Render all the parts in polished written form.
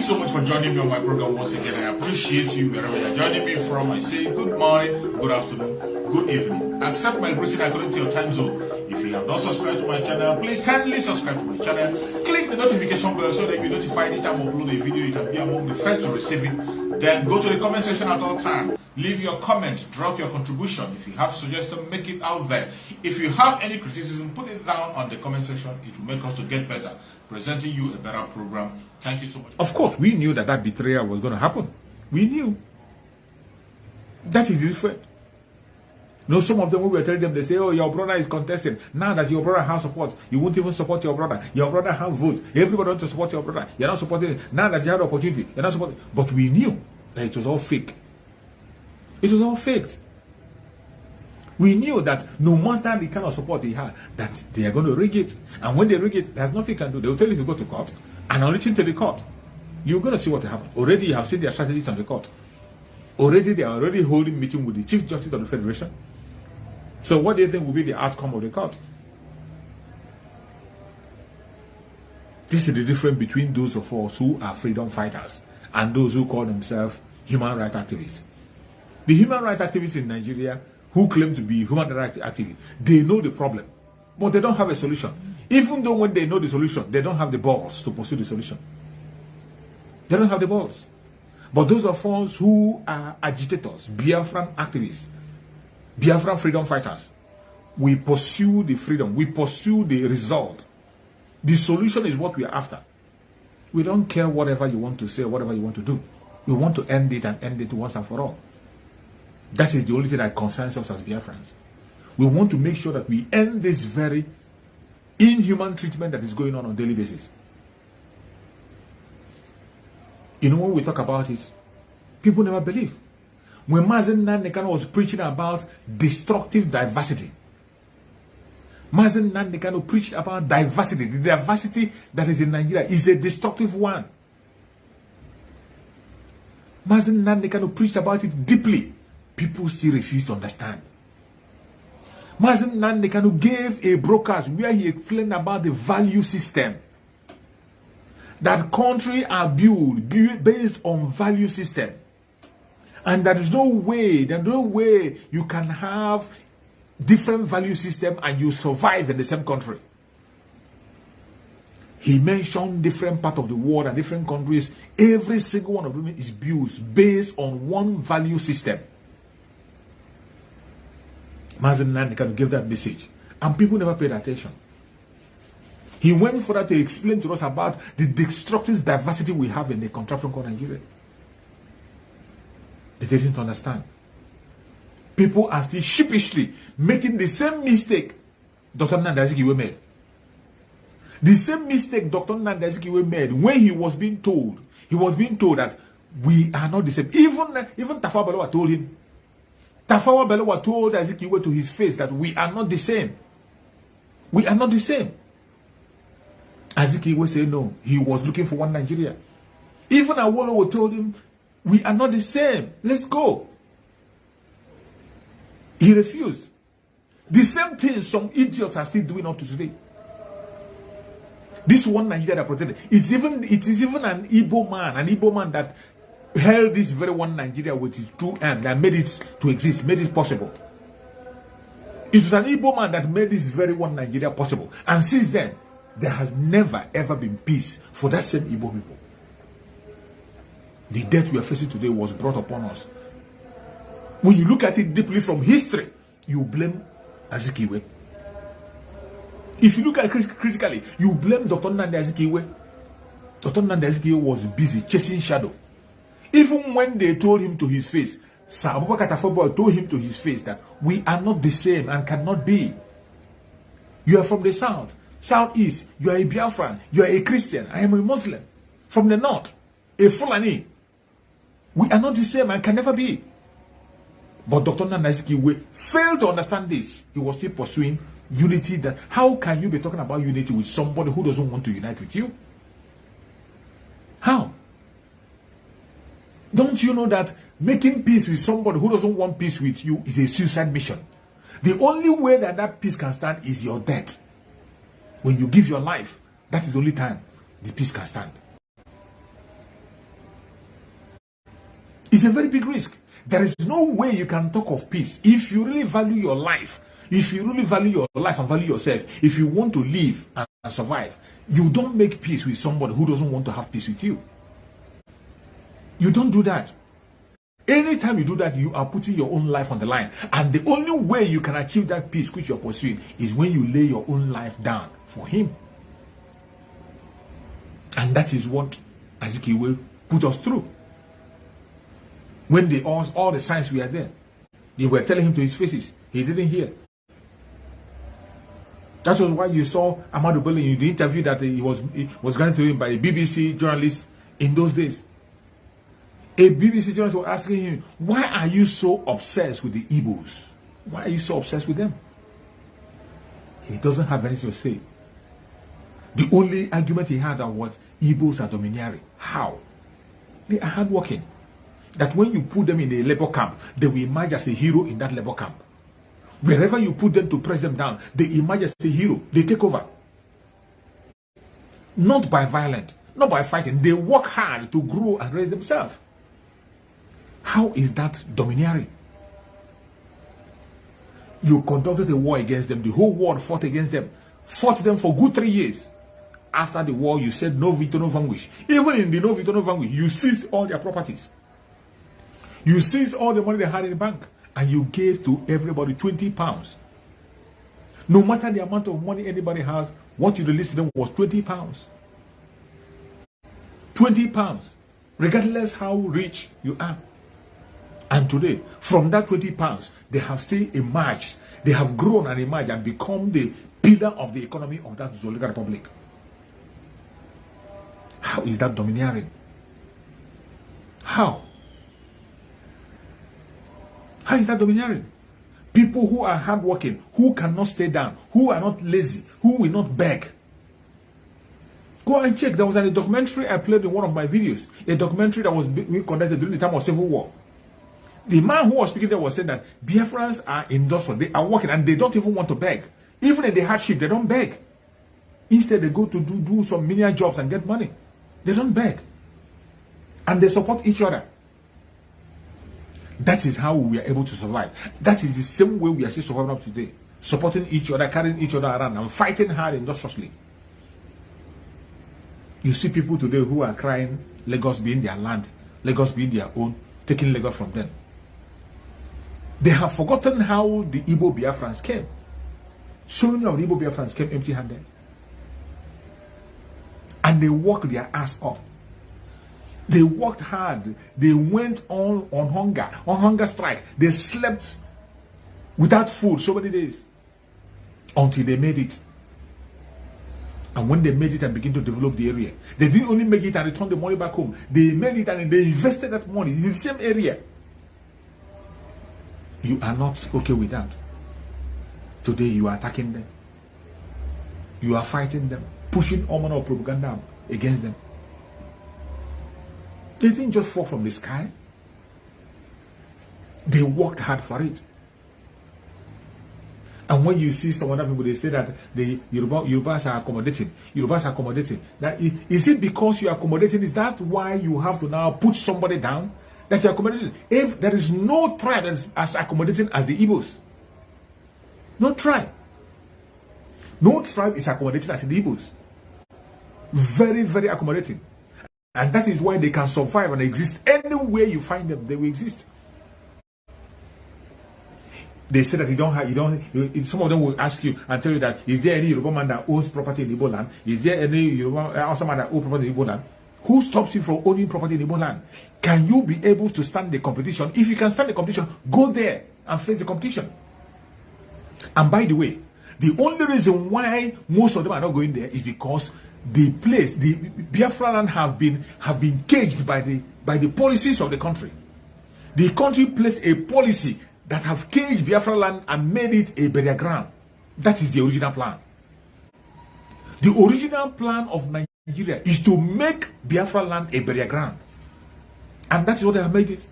so much for joining me on my program once again. I appreciate you wherever you're joining me from. I say good morning, good afternoon, good evening. Accept my greeting according to your time zone. If you have not subscribed to my channel, please kindly subscribe to my channel. Click the notification bell so that you'll be notified anytime I upload a video. You can be among the first to receive it. Then go to the comment section at all times. Leave your comment, drop your contribution. If you have suggestions, make it out there. If you have any criticism, put it down on the comment section. It will make us to get better, presenting you a better program. Thank you so much. Of course, we knew that betrayal was going to happen. We knew. That is different. No, some of them, when we were telling them, they say, oh, your brother is contesting. Now that your brother has support, you won't even support your brother. Your brother has votes. Everybody wants to support your brother. You're not supporting it. Now that you have the opportunity, you're not supporting it. But we knew that it was all fake. It was all faked. We knew that no matter the kind of support he had, that they are going to rig it. And when they rig it, there's nothing you can do. They will tell you to go to court. And on reaching to the court, you're going to see what happened. Already you have seen their strategies on the court. Already they are already holding meeting with the Chief Justice of the Federation. So what do you think will be the outcome of the court? This is the difference between those of us who are freedom fighters and those who call themselves human rights activists. The human rights activists in Nigeria who claim to be human rights activists, they know the problem, but they don't have a solution. Even though when they know the solution, they don't have the balls to pursue the solution. They don't have the balls. But those of us who are agitators, Biafran activists, Biafran freedom fighters, we pursue the freedom, we pursue the result. The solution is what we are after. We don't care whatever you want to say, whatever you want to do. We want to end it and end it once and for all. That is the only thing that concerns us as Biafrans. We want to make sure that we end this very inhuman treatment that is going on a daily basis. You know, when we talk about it, people never believe. When Mazen Nandekano was preaching about destructive diversity, Mazen Nandekano preached about diversity. The diversity that is in Nigeria is a destructive one. Mazen Nandekano preached about it deeply. People still refuse to understand. Mazen Nandekano gave a broadcast where he explained about the value system. That country are built based on value system. And there is no way you can have different value system and you survive in the same country. He mentioned different parts of the world and different countries. Every single one of them is built based on one value system. Mazen Nandekano gave that message, and people never paid attention. He went further to explain to us about the destructive diversity we have in the contraption called Nigeria. They didn't understand. People are still sheepishly making the same mistake Dr. Nnamdi Azikiwe made. The same mistake Dr. Nnamdi Azikiwe made when he was being told that we are not the same. Even Tafawa Balewa told him. Tafawa Balewa told Azikiwe to his face that we are not the same. We are not the same. Azikiwe said no. He was looking for one Nigeria. Even Awolowo told him, we are not the same. Let's go. He refused. The same thing some idiots are still doing up to today. This one Nigeria that protected. It is even an Igbo man that held this very one Nigeria with his two hands that made it to exist, made it possible. It was an Igbo man that made this very one Nigeria possible. And since then, there has never ever been peace for that same Igbo people. The death we are facing today was brought upon us. When you look at it deeply from history, you blame Azikiwe. If you look at it critically, you blame Dr. Nnamdi Azikiwe. Dr. Nnamdi Azikiwe was busy chasing shadow. Even when they told him to his face, Sir Abubakar Tafawa told him to his face that we are not the same and cannot be. You are from the south, southeast, you are a Biafran, you are a Christian, I am a Muslim. From the north, a Fulani. We are not the same and can never be. But Dr. Nnamdi Azikiwe failed to understand this. He was still pursuing unity. That how can you be talking about unity with somebody who doesn't want to unite with you? How? Don't you know that making peace with somebody who doesn't want peace with you is a suicide mission? The only way that that peace can stand is your death. When you give your life, that is the only time the peace can stand. It's a very big risk. There is no way you can talk of peace if you really value your life. If you really value your life and value yourself, if you want to live and survive, you don't make peace with somebody who doesn't want to have peace with you. You don't do that. Anytime you do that, you are putting your own life on the line. And the only way you can achieve that peace which you're pursuing is when you lay your own life down for him. And that is what Azikiwe put us through. When they asked all the signs were there, they were telling him to his faces. He didn't hear. That was why you saw Amadou Bello in the interview that he was granted to him by a BBC journalist in those days. A BBC journalist was asking him, why are you so obsessed with the Igbos? Why are you so obsessed with them? He doesn't have anything to say. The only argument he had was Igbos are domineering. How? They are hardworking. That when you put them in a labor camp, they will emerge as a hero in that labor camp. Wherever you put them to press them down, they emerge as a hero. They take over. Not by violence, not by fighting. They work hard to grow and raise themselves. How is that domineering? You conducted a war against them. The whole world fought against them. Fought them for good 3 years. After the war, you said no victor, no vanquish. Even in the no victor, no vanquish, you seized all their properties. You seized all the money they had in the bank. And you gave to everybody 20 pounds. No matter the amount of money anybody has, what you released to them was 20 pounds. 20 pounds. Regardless how rich you are. And today, from that 20 pounds, they have still emerged. They have grown and emerged and become the pillar of the economy of that Zoliga Republic. How is that domineering? How? How is that domineering? People who are hardworking, who cannot stay down, who are not lazy, who will not beg. Go and check. There was a documentary I played in one of my videos. A documentary that was being conducted during the time of Civil War. The man who was speaking there was saying that Biafrans are industrial. They are working and they don't even want to beg. Even in the hardship, they don't beg. Instead, they go to do some menial jobs and get money. They don't beg. And they support each other. That is how we are able to survive. That is the same way we are still surviving up today. Supporting each other, carrying each other around, and fighting hard industriously. You see people today who are crying, Lagos being their land, Lagos being their own, taking Lagos from them. They have forgotten how the Igbo Biafrans came. So many of the Igbo Biafrans came empty-handed. And they worked their ass off. They worked hard. They went on hunger strike. They slept without food so many days until they made it. And when they made it and began to develop the area, they didn't only make it and return the money back home. They made it and they invested that money in the same area. You are not okay with that. Today you are attacking them. You are fighting them, pushing all manner of propaganda against them. They didn't just fall from the sky. They worked hard for it. And when you see some other people, they say that the Yorubas are accommodating. Yorubas are accommodating. That is it because you are accommodating? Is that why you have to now put somebody down? That you are accommodating? If there is no tribe that is as accommodating as the Igbos. No tribe. No tribe is accommodating as the Igbos. Very, very accommodating. And that is why they can survive and exist. Anywhere you find them, they will exist. They say that some of them will ask you and tell you that, is there any Yoruba man that owns property in Igbo land? Is there any Yoruba man that owns property in Igbo land? Who stops you from owning property in Igbo land? Can you be able to stand the competition? If you can stand the competition, go there and face the competition. And by the way, the only reason why most of them are not going there is because the Biafra land have been caged by the policies of the country. The country placed a policy that have caged Biafra land and made it a burial ground. That is the original plan. The original plan of Nigeria is to make Biafra land a burial ground. And that is what they have made it.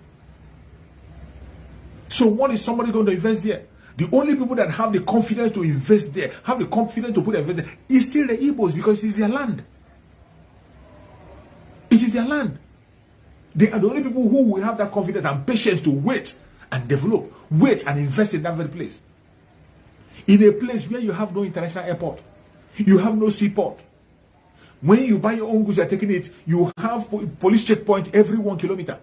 So what is somebody going to invest there? The only people that have the confidence to invest there, have the confidence to put invest there, is still the Igbos because it is their land. It is their land. They are the only people who will have that confidence and patience to wait and develop, wait and invest in that very place. In a place where you have no international airport, you have no seaport. When you buy your own goods, you are taking it, you have police checkpoint every 1 kilometer.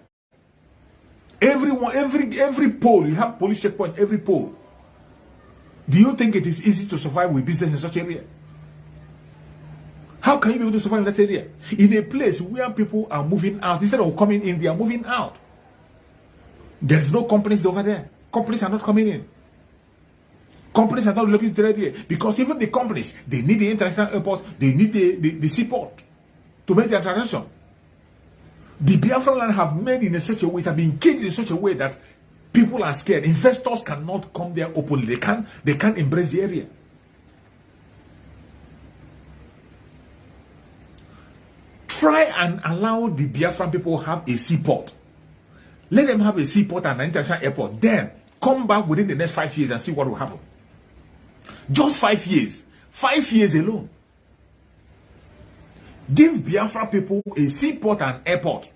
Every pole, you have police checkpoint every pole. Do you think it is easy to survive with business in such area? How can you be able to survive in that area? In a place where people are moving out, instead of coming in, they are moving out. There's no companies over there. Companies are not coming in. Companies are not looking to the area because even the companies, they need the international airport, they need the seaport to make their transaction. The Biafran land have made in such a way, it have been caged in such a way that people are scared. Investors cannot come there openly. They can't embrace the area. Try and allow the Biafran people have a seaport. Let them have a seaport and an international airport. Then come back within the next 5 years and see what will happen. Just 5 years. 5 years alone. Give Biafra people a seaport and airport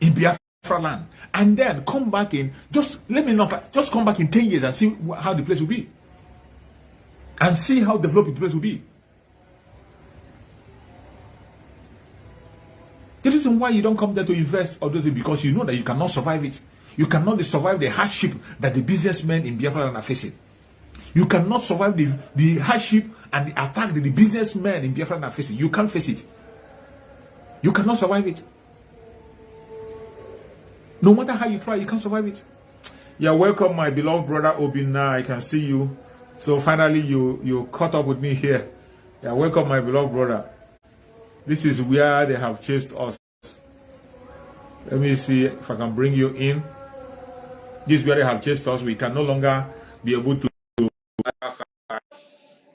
in Biafra land. And then come back in, just come back in 10 years and see how the place will be. And see how developed the place will be. The reason why you don't come there to invest or do it because you know that you cannot survive it. You cannot survive the hardship that the businessmen in Biafra land are facing. You cannot survive the hardship and the attack that the businessmen in Biafra land are facing. You can't face it. You cannot survive it. No matter how you try, you can't survive it. You're welcome, my beloved brother Obina. I can see you. So finally, you caught up with me here. You're welcome, my beloved brother. This is where they have chased us. Let me see if I can bring you in. This is where they have chased us. We can no longer be able to.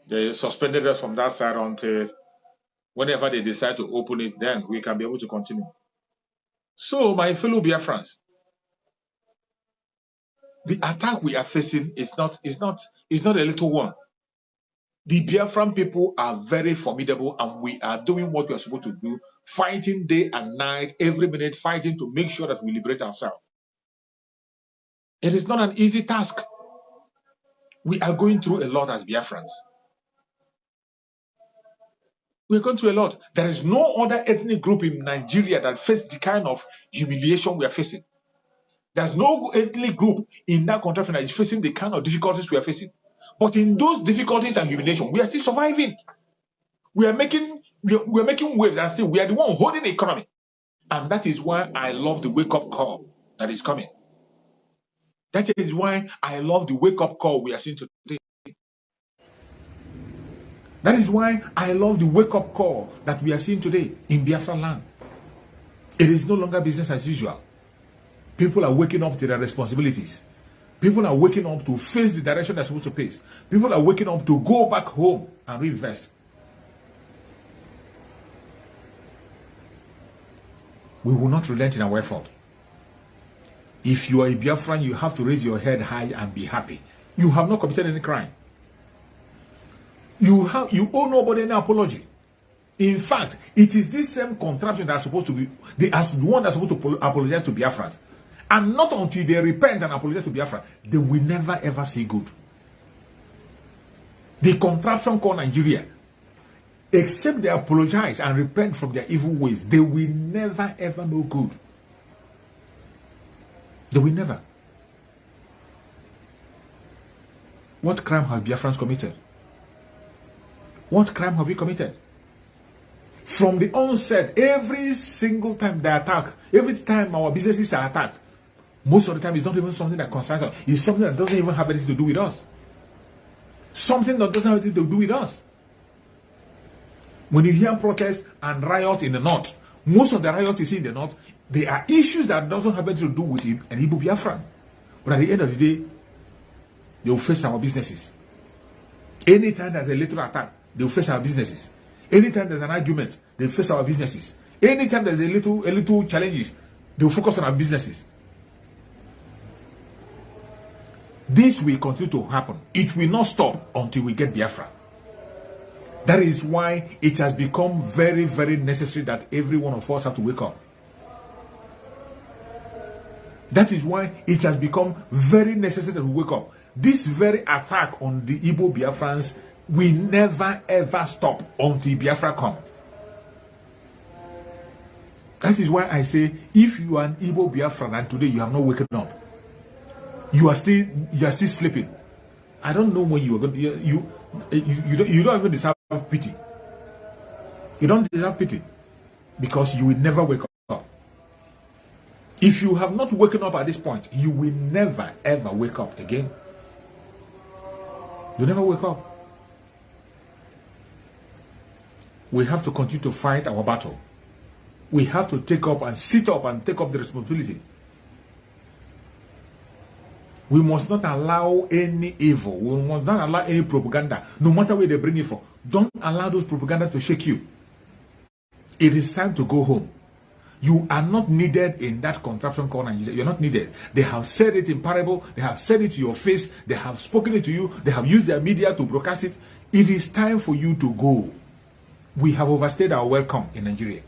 They suspended us from that side until whenever they decide to open it, then we can be able to continue. So, my fellow Biafrans, the attack we are facing is not a little one. The Biafran people are very formidable and we are doing what we are supposed to do, fighting day and night, every minute, fighting to make sure that we liberate ourselves. It is not an easy task. We are going through a lot as Biafrans. We're going through a lot. There is no other ethnic group in Nigeria that faced the kind of humiliation we are facing. There's no ethnic group in that country that is facing the kind of difficulties we are facing. But in those difficulties and humiliation, we are still surviving. We are making waves and still we are the one holding the economy. And that is why I love the wake-up call that is coming. That is why I love the wake-up call we are seeing today. That is why I love the wake-up call that we are seeing today in Biafra land. It is no longer business as usual. People are waking up to their responsibilities. People are waking up to face the direction they're supposed to face. People are waking up to go back home and reinvest. We will not relent in our effort. If you are a Biafran, you have to raise your head high and be happy. You have not committed any crime. You owe nobody any apology. In fact, it is this same contraption that's supposed to be the one that's supposed to apologize to Biafrans. And not until they repent and apologize to Biafra, they will never ever see good. The contraption called Nigeria, except they apologize and repent from their evil ways, they will never ever know good. They will never. What crime have Biafrans committed? What crime have we committed? From the onset, every single time they attack, every time our businesses are attacked, most of the time it's not even something that concerns us. It's something that doesn't even have anything to do with us. Something that doesn't have anything to do with us. When you hear protests and riot in the north, most of the riot you see in the north, they are issues that doesn't have anything to do with an Igbo Biafran. But at the end of the day, they will face our businesses. Anytime there's a little attack, they will face our businesses. Anytime there's an argument, they face our businesses. Anytime there's a little challenges, they will focus on our businesses. This will continue to happen. It will not stop until we get Biafra. That is why it has become very, very necessary that every one of us have to wake up. That is why it has become very necessary that we wake up. This very attack on the Igbo Biafrans will never ever stop until Biafra come. That is why I say, if you are an Igbo Biafran and today you have not waken up, you are still sleeping. I don't know when you are going to, you don't even deserve pity. You don't deserve pity because you will never wake up. If you have not woken up at this point, you will never ever wake up again. You never wake up. We have to continue to fight our battle. We have to take up and sit up and take up the responsibility. We must not allow any evil. We must not allow any propaganda, no matter where they bring it from. Don't allow those propaganda to shake you. It is time to go home. You are not needed in that contraption called Nigeria. You're not needed. They have said it in parable. They have said it to your face. They have spoken it to you. They have used their media to broadcast it. It is time for you to go. We have overstayed our welcome in Nigeria.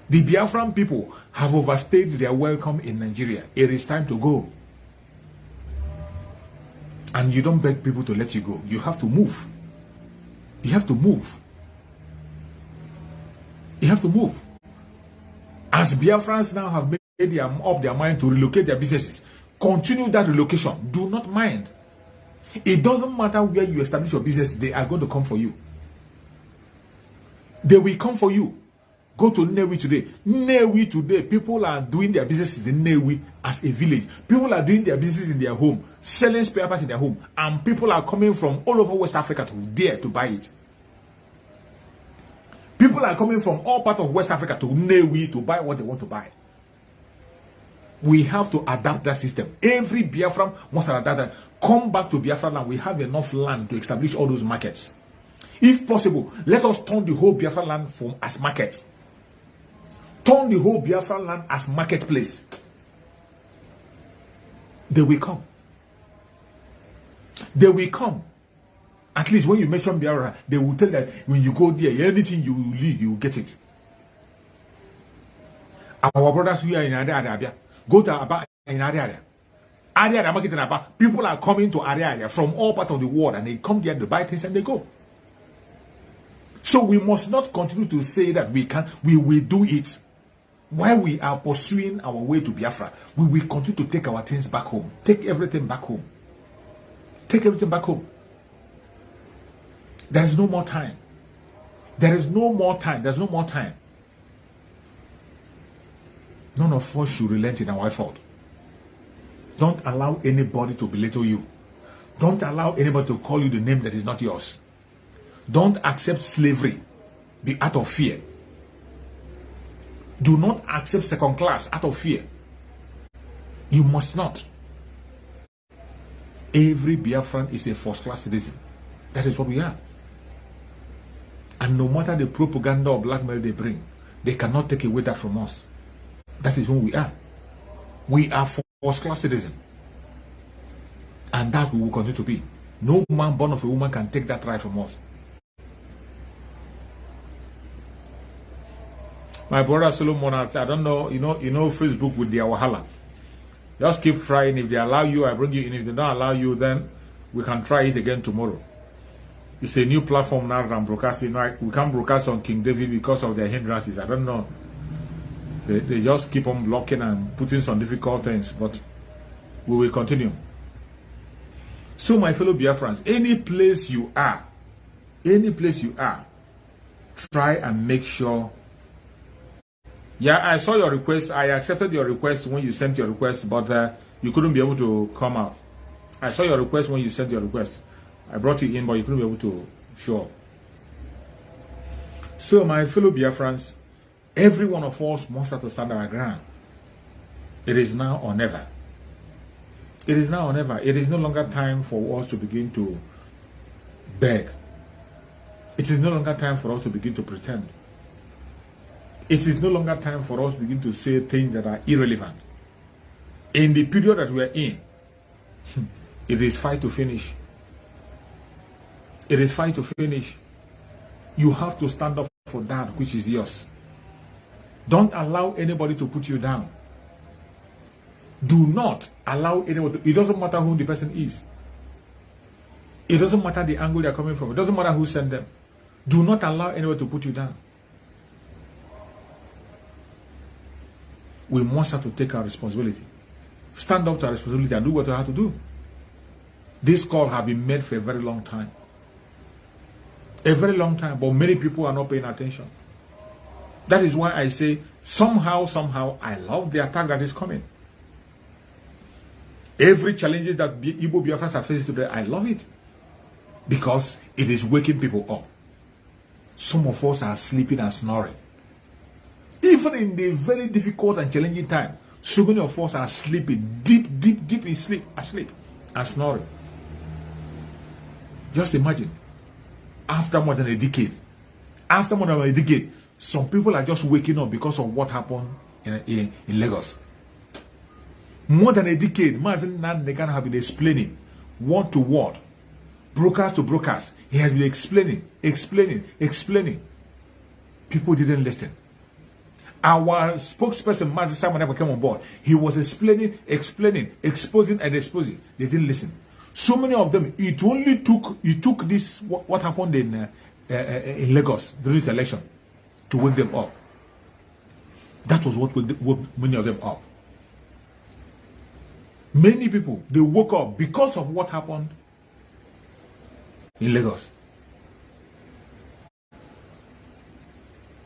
The Biafran people have overstayed their welcome in Nigeria. It is time to go. And you don't beg people to let you go. You have to move. You have to move. You have to move. As Biafrans now have made up their mind to relocate their businesses, continue that relocation. Do not mind. It doesn't matter where you establish your business, they are going to come for you. They will come for you. Go to Nnewi today. Nnewi today, people are doing their businesses in Nnewi as a village. People are doing their business in their home, selling spare parts in their home. And people are coming from all over West Africa to there to buy it. People are coming from all parts of West Africa to Nnewi to buy what they want to buy. We have to adapt that system. Every Biafran must adapt that. Come back to Biafra land. We have enough land to establish all those markets. If possible, let us turn the whole Biafra land as market. Turn the whole Biafra land as marketplace. They will come. They will come. At least when you mention Biafra, they will tell that when you go there, anything you will leave, you will get it. Our brothers who are in Arabia, go to Aba in Arabia. Arabia market in Aba. People are coming to Arabia from all parts of the world, and they come there to buy things and they go. So we must not continue to say that we will do it. While we are pursuing our way to Biafra, we will continue to take our things back home. Take everything back home. Take everything back home. There is no more time. There is no more time. There's no more time. None of us should relent in our effort. Don't allow anybody to belittle you. Don't allow anybody to call you the name that is not yours. Don't accept slavery. Be out of fear. Do not accept second class out of fear. You must not. Every Biafran is a first class citizen. That is what we are. And no matter the propaganda or blackmail they bring, they cannot take away that from us. That is who we are. We are first class citizens. And that we will continue to be. No man born of a woman can take that right from us. My brother Solomon, I don't know, you know Facebook with their wahala. Just keep trying. If they allow you, I bring you in. If they don't allow you, then we can try it again tomorrow. It's a new platform now that I'm broadcasting. We can't broadcast on King David because of their hindrances. I don't know. They just keep on blocking and putting some difficult things, but we will continue. So my fellow Biafrans, any place you are, try and make sure. Yeah, I saw your request. I accepted your request when you sent your request, but you couldn't be able to come out. I saw your request when you sent your request. I brought you in, but you couldn't be able to show up. So, my fellow Biafrans, every one of us must have to stand our ground. It is now or never. It is now or never. It is no longer time for us to begin to beg. It is no longer time for us to begin to pretend. It is no longer time for us to begin to say things that are irrelevant. In the period that we are in, it is fight to finish. It is fight to finish. You have to stand up for that which is yours. Don't allow anybody to put you down. Do not allow anyone to, it doesn't matter who the person is. It doesn't matter the angle they're coming from. It doesn't matter who sent them. Do not allow anyone to put you down. We must have to take our responsibility. Stand up to our responsibility and do what we have to do. This call has been made for a very long time. A very long time, but many people are not paying attention. That is why I say, somehow, I love the attack that is coming. Every challenge that Igbo Biafrans are facing today, I love it. Because it is waking people up. Some of us are sleeping and snoring. Even in the very difficult and challenging time, so many of us are sleeping, deep in sleep, asleep, and snoring. Just imagine, after more than a decade, some people are just waking up because of what happened in Lagos. More than a decade, Mazen Nandekan have been explaining word to word, broadcast to broadcast. He has been explaining. People didn't listen. Our spokesperson, Mazen Simon, never came on board. He was explaining, exposing. They didn't listen. So many of them, it took this, what happened in Lagos during the election to wake them up. That was what woke many of them up. Many people, they woke up because of what happened in Lagos.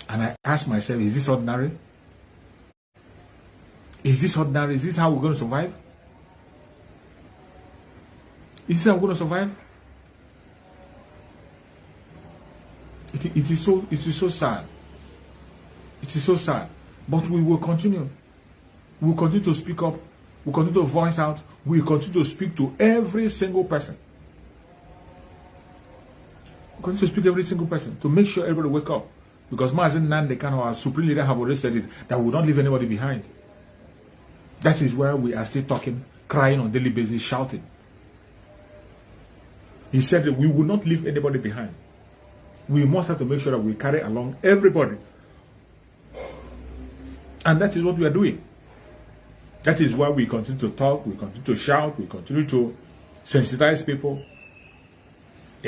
And I asked myself, is this ordinary? Is this ordinary? Is this how we're going to survive? Is this how we're going to survive? It is so sad. It is so sad. But we will continue. We will continue to speak up. We will continue to voice out. We will continue to speak to every single person. We continue to speak to every single person to make sure everybody wake up. Because Mazen Nandekan, our supreme leader, have already said it, that we will not leave anybody behind. That is where we are still talking, crying on a daily basis, shouting. He said that we will not leave anybody behind. We must have to make sure that we carry along everybody. And that is what we are doing. That is why we continue to talk, we continue to shout, we continue to sensitize people.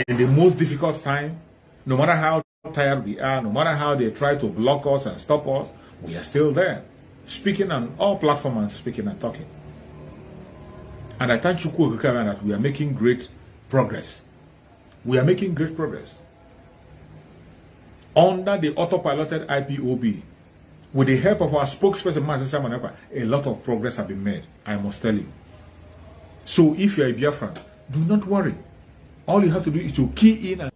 In the most difficult time, no matter how tired we are, no matter how they try to block us and stop us, we are still there, speaking on all platforms and speaking and talking. And I thank Chukwu Okikara that we are making great progress. We are making great progress. Under the autopiloted IPOB, with the help of our spokesperson, Master Simon Ekpa, a lot of progress has been made, I must tell you. So if you are a Biafran, do not worry. All you have to do is to key in and